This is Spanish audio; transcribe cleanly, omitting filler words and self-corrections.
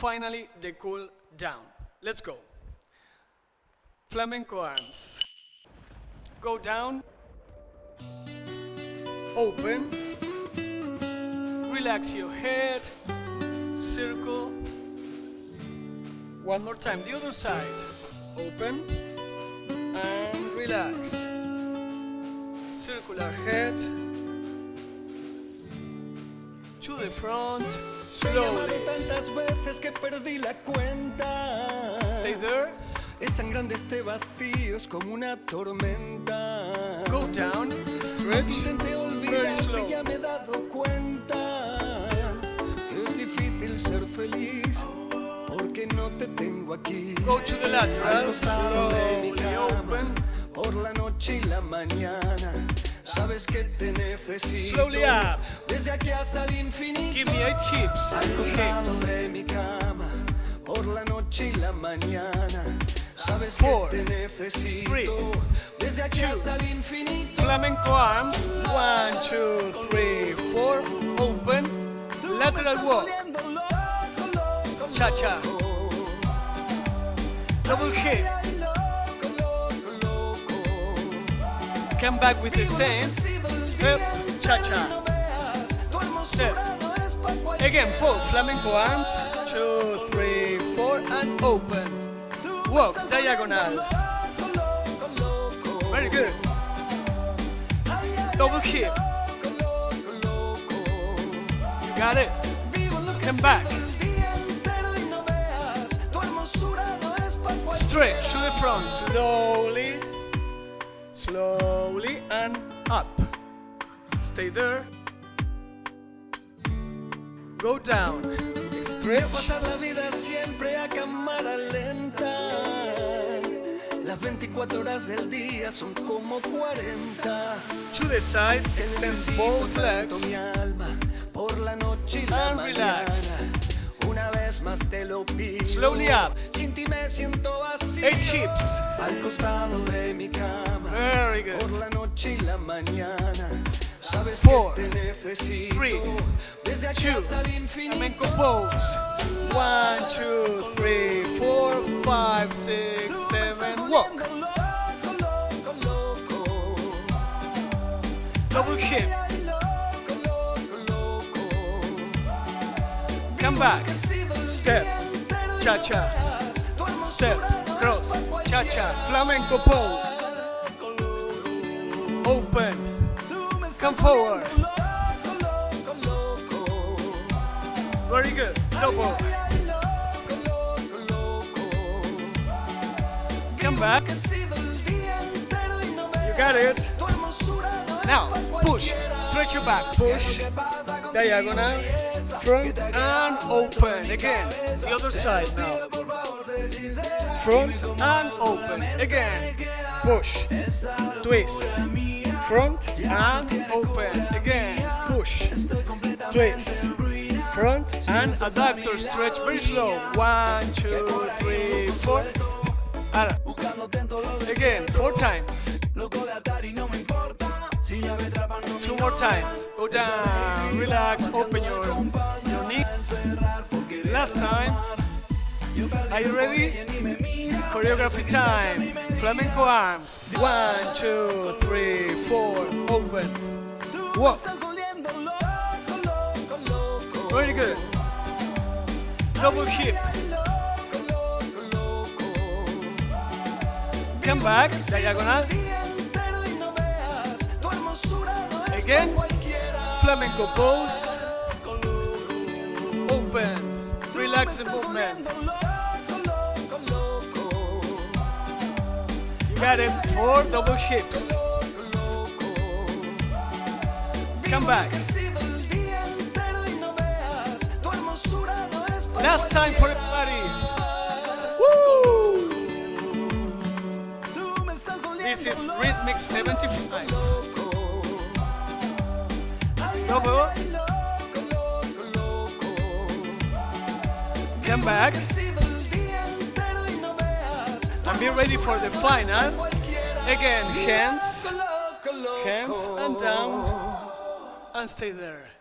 finally the cool down. Let's go. Flamenco arms. Go down. Open. Relax your head. Circle. One more time, the other side. Open and relax. Circular head. To the front, slowly. Tantas veces que perdí la cuenta. Stay there. Es tan grande este vacío, es como una tormenta. Go down, stretch, Intenté very olvidar slow. y ya me he dado cuenta que es difícil ser feliz porque no te tengo aquí. Go to the Al lateral, costado de mi slowly cama, open. por la noche y la mañana. Sabes que te necesito. Slowly up. Desde aquí hasta el infinito. Give me 8 hips. Al costado Hips. de mi cama, por la noche y la mañana. Sabes 4, que te necesito. 3, desde aquí 2, hasta el infinito. Flamenco arms. 1, 2, 3, 4. Open. Lateral walk. Cha-cha. Double hip. Come back with the same. Step. Cha-cha. Step. Again, both flamenco arms. 2, 3, 4, and open. Walk, diagonal. Very good. Double hip. You got it. Come back. Stretch to the front. Slowly. Slowly and up. Stay there. Go down. Stretch. Pasar la vida siempre a cámara lenta. Las 24 horas del día son como 40. To the side. Te Extend necesito both tanto legs. mi alma por la noche y la And mañana. relax. Una vez más te lo pido. Slowly up. Sin ti me siento vacío. 8 hips. Al costado de mi cama. Very Por good. la noche y la mañana. Sabes 4, que te necesito. 3, desde aquí 2, hasta el infinito. flamenco pose. 1, 2, 3, 4, 5, 6, 7. Walk. Double hip. Come back. Step. Cha-cha. Step. Cross. Cha-cha. Flamenco pose. Open. Come forward. Very good. Double. Come back. You got it. Now, push. Stretch your back. Push. Diagonal. Front and open. Again. The other side now. Front and open. Again. Push. Twist. Front and open. Again. Push. Twist. Front and adductor stretch very slow. 1, 2, 3, 4. Ahora. Again, 4 times. 2 more times. Go down, relax, open your knees. Last time. Are you ready? Choreography time. Flamenco arms. 1, 2, 3, 4. Open. Walk. Very good. Double hip. Come back. Diagonal. Again. Flamenco pose. Open. Relax the movement. You got it. 4 double hips. Come back. Last time for everybody. Woo! This is Ritmix 75. Double. Come back. And be ready for the final. Again, hands and down, and stay there.